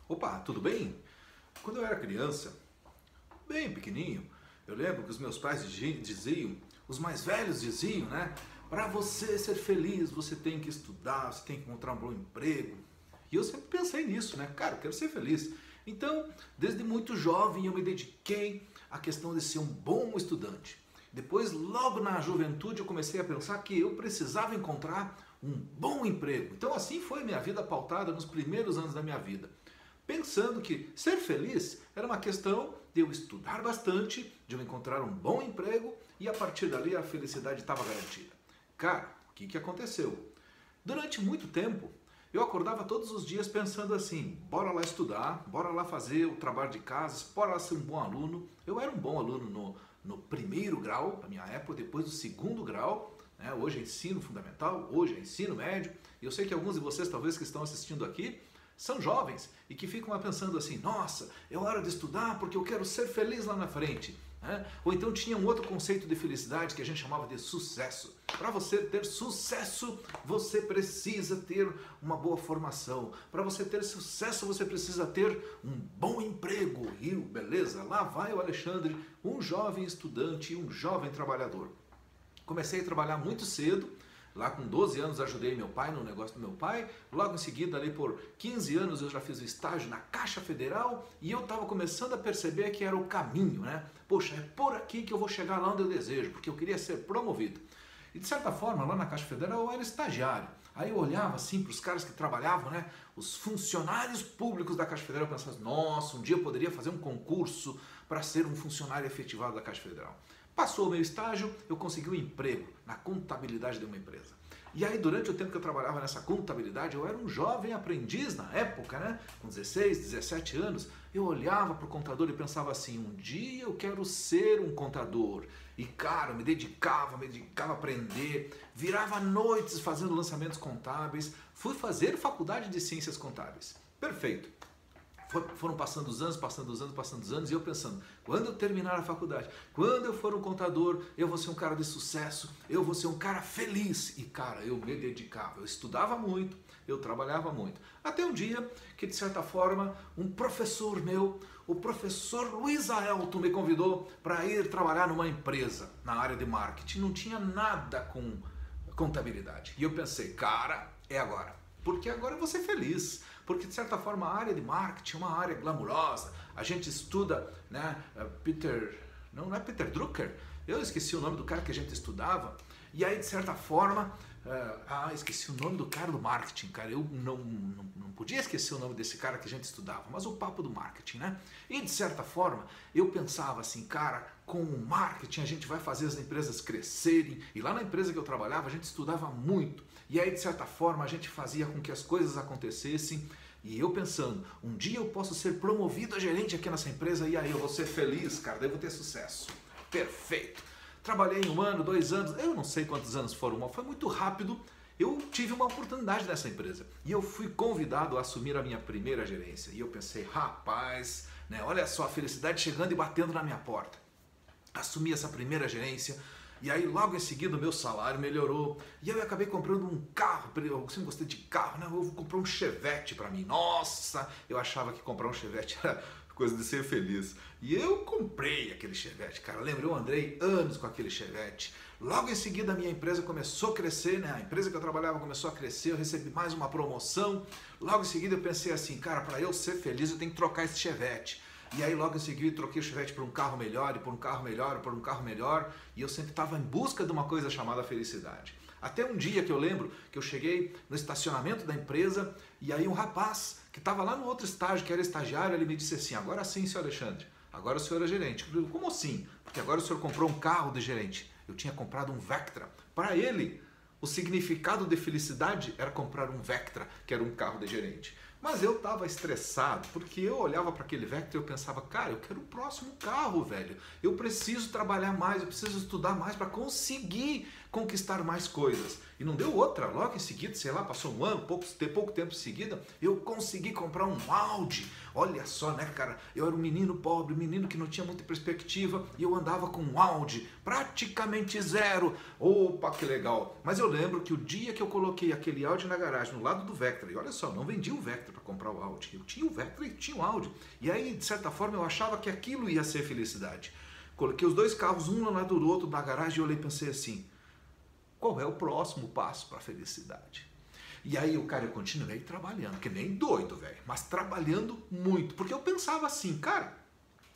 Opa, tudo bem? Quando eu era criança, bem pequenininho, eu lembro que os meus pais diziam, os mais velhos diziam, né? Para você ser feliz, você tem que estudar, você tem que encontrar um bom emprego. E eu sempre pensei nisso, né? Cara, eu quero ser feliz. Então, desde muito jovem, eu me dediquei à questão de ser um bom estudante. Depois, logo na juventude, eu comecei a pensar que eu precisava encontrar um bom emprego. Então, assim foi minha vida pautada nos primeiros anos da minha vida. Pensando que ser feliz era uma questão de eu estudar bastante, de eu encontrar um bom emprego e a partir dali a felicidade estava garantida. Cara, o que aconteceu? Durante muito tempo, eu acordava todos os dias pensando assim, bora lá estudar, bora lá fazer o trabalho de casa, bora lá ser um bom aluno. Eu era um bom aluno no primeiro grau, na minha época, depois do segundo grau, né? Hoje é ensino fundamental, hoje é ensino médio. E eu sei que alguns de vocês, talvez que estão assistindo aqui, são jovens e que ficam lá pensando assim, nossa, é hora de estudar porque eu quero ser feliz lá na frente. Né? Ou então tinha um outro conceito de felicidade que a gente chamava de sucesso. Para você ter sucesso, você precisa ter uma boa formação. Para você ter sucesso, você precisa ter um bom emprego. E beleza, lá vai o Alexandre, um jovem estudante, um jovem trabalhador. Comecei a trabalhar muito cedo. Lá com 12 anos ajudei meu pai no negócio do meu pai, logo em seguida ali por 15 anos eu já fiz o estágio na Caixa Federal e eu estava começando a perceber que era o caminho, né? Poxa, é por aqui que eu vou chegar lá onde eu desejo, porque eu queria ser promovido. E de certa forma lá na Caixa Federal eu era estagiário. Aí eu olhava assim para os caras que trabalhavam, né? Os funcionários públicos da Caixa Federal, eu pensava, nossa, um dia eu poderia fazer um concurso para ser um funcionário efetivado da Caixa Federal. Passou o meu estágio, eu consegui um emprego na contabilidade de uma empresa. E aí, durante o tempo que eu trabalhava nessa contabilidade, eu era um jovem aprendiz na época, né? Com 16, 17 anos, eu olhava para o contador e pensava assim, um dia eu quero ser um contador. E, cara, me dedicava a aprender, virava noites fazendo lançamentos contábeis, fui fazer faculdade de ciências contábeis. Perfeito. Foram passando os anos, e eu pensando, quando eu terminar a faculdade, quando eu for um contador, eu vou ser um cara de sucesso, eu vou ser um cara feliz. E cara, eu me dedicava, eu estudava muito, eu trabalhava muito. Até um dia que, de certa forma, um professor meu, o professor Luiz Aelto, me convidou para ir trabalhar numa empresa na área de marketing. Não tinha nada com contabilidade. E eu pensei, cara, é agora. Porque agora eu vou ser feliz. Porque, de certa forma, a área de marketing é uma área glamurosa. A gente estuda, né, não é Peter Drucker? Eu esqueci o nome do cara que a gente estudava. E aí, de certa forma, esqueci o nome do cara do marketing, cara. Eu não podia esquecer o nome desse cara que a gente estudava, mas o papo do marketing, né? E, de certa forma, eu pensava assim, cara, com o marketing a gente vai fazer as empresas crescerem. E lá na empresa que eu trabalhava, a gente estudava muito. E aí, de certa forma, a gente fazia com que as coisas acontecessem. E eu pensando, um dia eu posso ser promovido a gerente aqui nessa empresa e aí eu vou ser feliz, cara, devo ter sucesso. Perfeito. Trabalhei 1 ano, 2 anos, eu não sei quantos anos foram, mas foi muito rápido. Eu tive uma oportunidade nessa empresa e eu fui convidado a assumir a minha primeira gerência. E eu pensei, rapaz, né, olha só a felicidade chegando e batendo na minha porta. Assumi essa primeira gerência. E aí logo em seguida o meu salário melhorou. E eu acabei comprando um carro, eu sempre gostei de carro, né? Eu vou comprar um Chevette para mim. Nossa, eu achava que comprar um Chevette era coisa de ser feliz. E eu comprei aquele Chevette, cara. Lembra, eu andei anos com aquele Chevette. Logo em seguida a minha empresa começou a crescer, né? A empresa que eu trabalhava começou a crescer, eu recebi mais uma promoção. Logo em seguida eu pensei assim, cara, para eu ser feliz eu tenho que trocar esse Chevette. E aí logo em seguida troquei o Chevette por um carro melhor, e por um carro melhor, e por um carro melhor, e eu sempre estava em busca de uma coisa chamada felicidade. Até um dia que eu lembro que eu cheguei no estacionamento da empresa, e aí um rapaz que estava lá no outro estágio, que era estagiário, ele me disse assim, agora sim, senhor Alexandre, agora o senhor é gerente. Eu falei, como assim? Porque agora o senhor comprou um carro de gerente. Eu tinha comprado um Vectra. Para ele, o significado de felicidade era comprar um Vectra, que era um carro de gerente. Mas eu estava estressado, porque eu olhava para aquele Vectra e eu pensava, cara, eu quero o próximo carro, velho. Eu preciso trabalhar mais, eu preciso estudar mais para conseguir conquistar mais coisas. E não deu outra, logo em seguida, sei lá, passou um ano, pouco tempo em seguida, eu consegui comprar um Audi. Olha só, né, cara, eu era um menino pobre, um menino que não tinha muita perspectiva, e eu andava com um Audi, praticamente zero. Opa, que legal. Mas eu lembro que o dia que eu coloquei aquele Audi na garagem, no lado do Vectra, e olha só, não vendi o Vectra para comprar o Audi, eu tinha o Vectra e tinha o Audi. E aí, de certa forma, eu achava que aquilo ia ser felicidade. Coloquei os dois carros, um ao lado do outro, na garagem, e olhei e pensei assim, qual é o próximo passo para a felicidade? E aí, eu continuei trabalhando, que nem doido, velho, mas trabalhando muito, porque eu pensava assim, cara,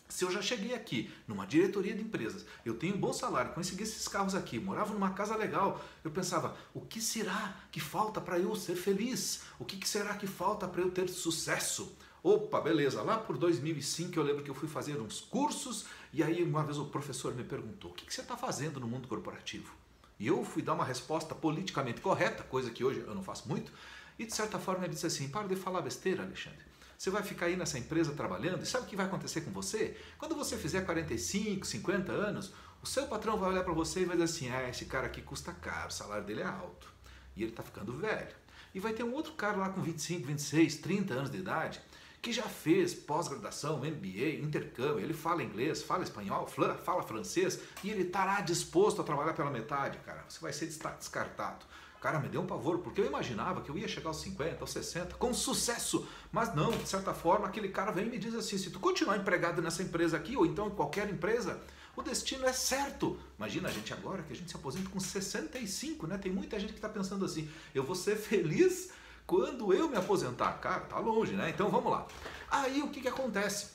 se eu já cheguei aqui, numa diretoria de empresas, eu tenho um bom salário, consegui esses carros aqui, morava numa casa legal, eu pensava, o que será que falta para eu ser feliz? O que será que falta para eu ter sucesso? Opa, beleza, lá por 2005 eu lembro que eu fui fazer uns cursos e aí uma vez o professor me perguntou, o que você está fazendo no mundo corporativo? E eu fui dar uma resposta politicamente correta, coisa que hoje eu não faço muito, e de certa forma ele disse assim, para de falar besteira, Alexandre. Você vai ficar aí nessa empresa trabalhando e sabe o que vai acontecer com você? Quando você fizer 45, 50 anos, o seu patrão vai olhar para você e vai dizer assim, esse cara aqui custa caro, o salário dele é alto e ele está ficando velho. E vai ter um outro cara lá com 25, 26, 30 anos de idade que já fez pós-graduação, MBA, intercâmbio, ele fala inglês, fala espanhol, fala francês e ele estará disposto a trabalhar pela metade, cara. Você vai ser descartado. Cara, me deu um pavor, porque eu imaginava que eu ia chegar aos 50, aos 60, com sucesso. Mas não, de certa forma, aquele cara vem e me diz assim, se tu continuar empregado nessa empresa aqui, ou então em qualquer empresa, o destino é certo. Imagina a gente agora, que a gente se aposenta com 65, né? Tem muita gente que está pensando assim, eu vou ser feliz quando eu me aposentar. Cara, tá longe, né? Então vamos lá. Aí o que acontece?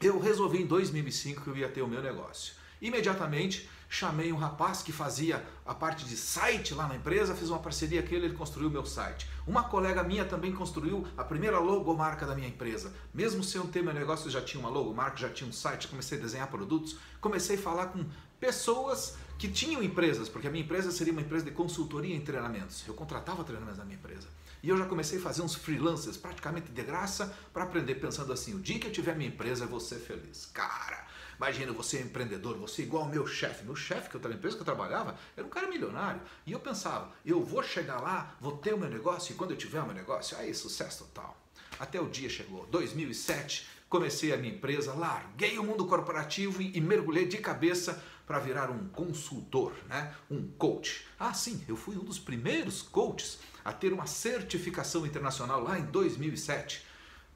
Eu resolvi em 2005 que eu ia ter o meu negócio. Imediatamente chamei um rapaz que fazia a parte de site lá na empresa, fiz uma parceria com ele, ele construiu o meu site. Uma colega minha também construiu a primeira logomarca da minha empresa. Mesmo sem eu ter meu negócio, eu já tinha uma logomarca, já tinha um site, comecei a desenhar produtos, comecei a falar com pessoas que tinham empresas, porque a minha empresa seria uma empresa de consultoria em treinamentos. Eu contratava treinamentos na minha empresa. E eu já comecei a fazer uns freelancers, praticamente de graça, para aprender pensando assim, o dia que eu tiver minha empresa, eu vou ser feliz. Cara, imagina, você é empreendedor, você é igual ao meu chefe. Meu chefe, que eu estava na empresa que eu trabalhava, era um cara milionário. E eu pensava, eu vou chegar lá, vou ter o meu negócio, e quando eu tiver o meu negócio, aí sucesso total. Até o dia chegou, 2007, comecei a minha empresa, larguei o mundo corporativo e mergulhei de cabeça para virar um consultor, né? Um coach. Ah, sim, eu fui um dos primeiros coaches a ter uma certificação internacional lá em 2007.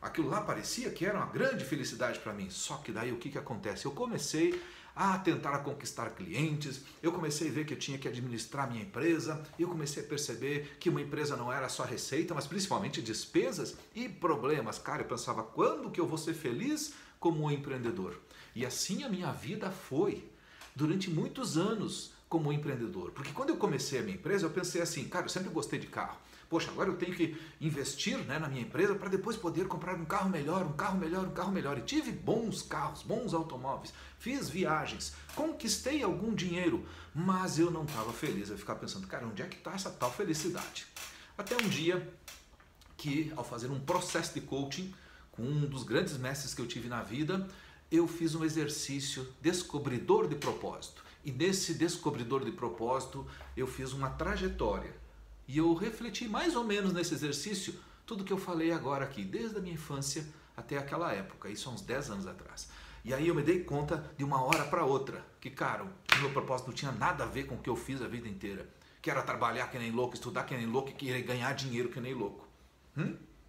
Aquilo lá parecia que era uma grande felicidade para mim. Só que daí o que acontece? Eu comecei a tentar conquistar clientes, eu comecei a ver que eu tinha que administrar minha empresa, eu comecei a perceber que uma empresa não era só receita, mas principalmente despesas e problemas. Cara, eu pensava, quando que eu vou ser feliz como um empreendedor? E assim a minha vida foi, durante muitos anos como empreendedor. Porque quando eu comecei a minha empresa, eu pensei assim, cara, eu sempre gostei de carro. Poxa, agora eu tenho que investir, né, na minha empresa para depois poder comprar um carro melhor, um carro melhor, um carro melhor. E tive bons carros, bons automóveis, fiz viagens, conquistei algum dinheiro, mas eu não estava feliz. Eu ficava pensando, cara, onde é que está essa tal felicidade? Até um dia que, ao fazer um processo de coaching com um dos grandes mestres que eu tive na vida, eu fiz um exercício descobridor de propósito. E nesse descobridor de propósito, eu fiz uma trajetória. E eu refleti mais ou menos nesse exercício tudo que eu falei agora aqui, desde a minha infância até aquela época, isso há uns 10 anos atrás. E aí eu me dei conta de uma hora para outra, que cara, o meu propósito não tinha nada a ver com o que eu fiz a vida inteira. Que era trabalhar que nem louco, estudar que nem louco e querer ganhar dinheiro que nem louco.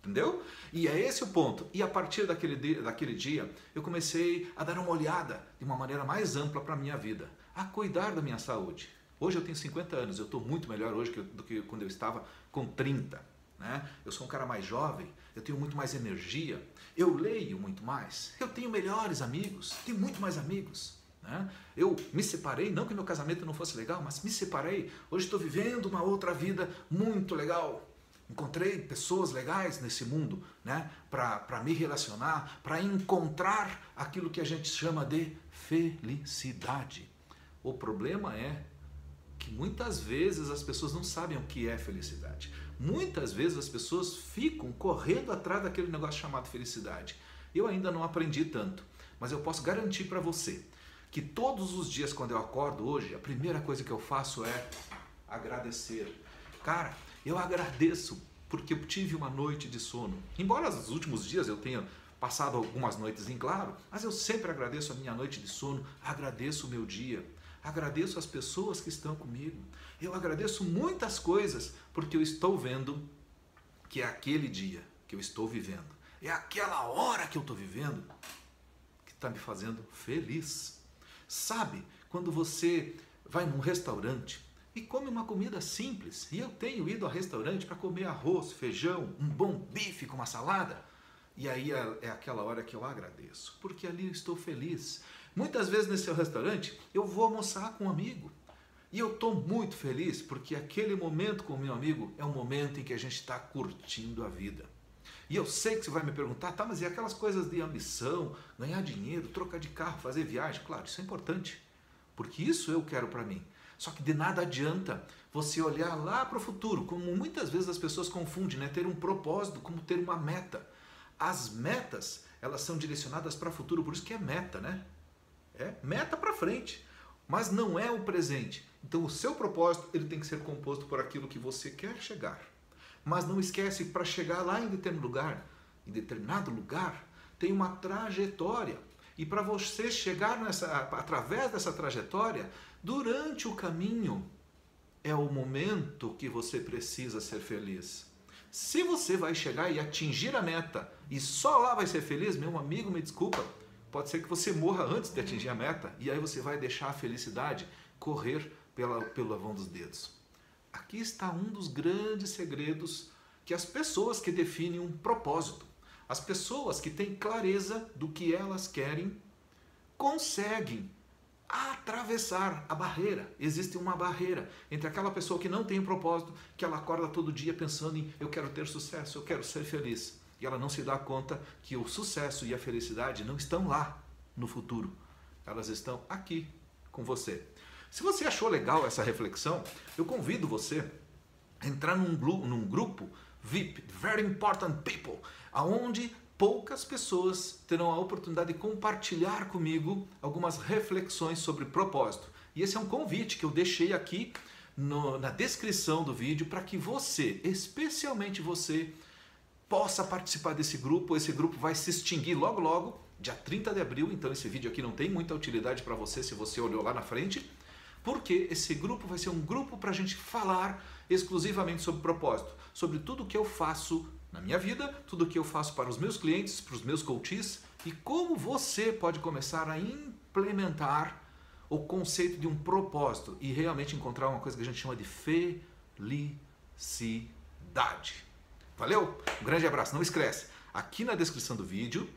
Entendeu? E é esse o ponto. E a partir daquele dia, eu comecei a dar uma olhada de uma maneira mais ampla para a minha vida, a cuidar da minha saúde. Hoje eu tenho 50 anos, eu estou muito melhor hoje do que quando eu estava com 30. Né? Eu sou um cara mais jovem, eu tenho muito mais energia, eu leio muito mais, eu tenho melhores amigos, tenho muito mais amigos. Né? Eu me separei, não que meu casamento não fosse legal, mas me separei. Hoje estou vivendo uma outra vida muito legal. Encontrei pessoas legais nesse mundo, né? Para me relacionar, para encontrar aquilo que a gente chama de felicidade. O problema é que muitas vezes as pessoas não sabem o que é felicidade. Muitas vezes as pessoas ficam correndo atrás daquele negócio chamado felicidade. Eu ainda não aprendi tanto, mas eu posso garantir para você que todos os dias quando eu acordo hoje, a primeira coisa que eu faço é agradecer. Cara, eu agradeço porque eu tive uma noite de sono. Embora nos últimos dias eu tenha passado algumas noites em claro, mas eu sempre agradeço a minha noite de sono, agradeço o meu dia, agradeço as pessoas que estão comigo. Eu agradeço muitas coisas porque eu estou vendo que é aquele dia que eu estou vivendo, é aquela hora que eu estou vivendo que está me fazendo feliz. Sabe, quando você vai num restaurante e come uma comida simples, e eu tenho ido ao restaurante para comer arroz, feijão, um bom bife com uma salada, e aí é aquela hora que eu agradeço, porque ali eu estou feliz. Muitas vezes nesse restaurante eu vou almoçar com um amigo, e eu estou muito feliz porque aquele momento com o meu amigo é um momento em que a gente está curtindo a vida. E eu sei que você vai me perguntar, tá, mas e aquelas coisas de ambição, ganhar dinheiro, trocar de carro, fazer viagem? Claro, isso é importante, porque isso eu quero para mim. Só que de nada adianta você olhar lá para o futuro, como muitas vezes as pessoas confundem, né? Ter um propósito como ter uma meta. As metas, elas são direcionadas para o futuro, por isso que é meta, né? É meta para frente, mas não é o presente. Então o seu propósito, ele tem que ser composto por aquilo que você quer chegar. Mas não esquece, para chegar lá em determinado lugar, tem uma trajetória. E para você chegar através dessa trajetória, durante o caminho, é o momento que você precisa ser feliz. Se você vai chegar e atingir a meta e só lá vai ser feliz, meu amigo, me desculpa, pode ser que você morra antes de atingir a meta e aí você vai deixar a felicidade correr pela vão dos dedos. Aqui está um dos grandes segredos que as pessoas que definem um propósito, as pessoas que têm clareza do que elas querem, conseguem atravessar a barreira. Existe uma barreira entre aquela pessoa que não tem um propósito, que ela acorda todo dia pensando em eu quero ter sucesso, eu quero ser feliz. E ela não se dá conta que o sucesso e a felicidade não estão lá no futuro. Elas estão aqui com você. Se você achou legal essa reflexão, eu convido você a entrar num grupo VIP, Very Important People, onde poucas pessoas terão a oportunidade de compartilhar comigo algumas reflexões sobre propósito. E esse é um convite que eu deixei aqui na descrição do vídeo para que você, especialmente você, possa participar desse grupo. Esse grupo vai se extinguir logo logo, dia 30 de abril, então esse vídeo aqui não tem muita utilidade para você se você olhou lá na frente, porque esse grupo vai ser um grupo para a gente falar exclusivamente sobre propósito, sobre tudo o que eu faço na minha vida, tudo o que eu faço para os meus clientes, para os meus coaches e como você pode começar a implementar o conceito de um propósito e realmente encontrar uma coisa que a gente chama de felicidade. Valeu? Um grande abraço. Não esquece, aqui na descrição do vídeo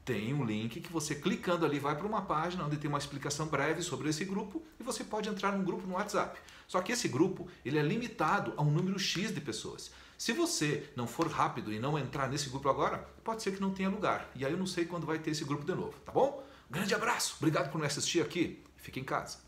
tem um link que você clicando ali vai para uma página onde tem uma explicação breve sobre esse grupo e você pode entrar num grupo no WhatsApp. Só que esse grupo ele é limitado a um número X de pessoas. Se você não for rápido e não entrar nesse grupo agora, pode ser que não tenha lugar. E aí eu não sei quando vai ter esse grupo de novo, tá bom? Grande abraço, obrigado por me assistir aqui. Fique em casa.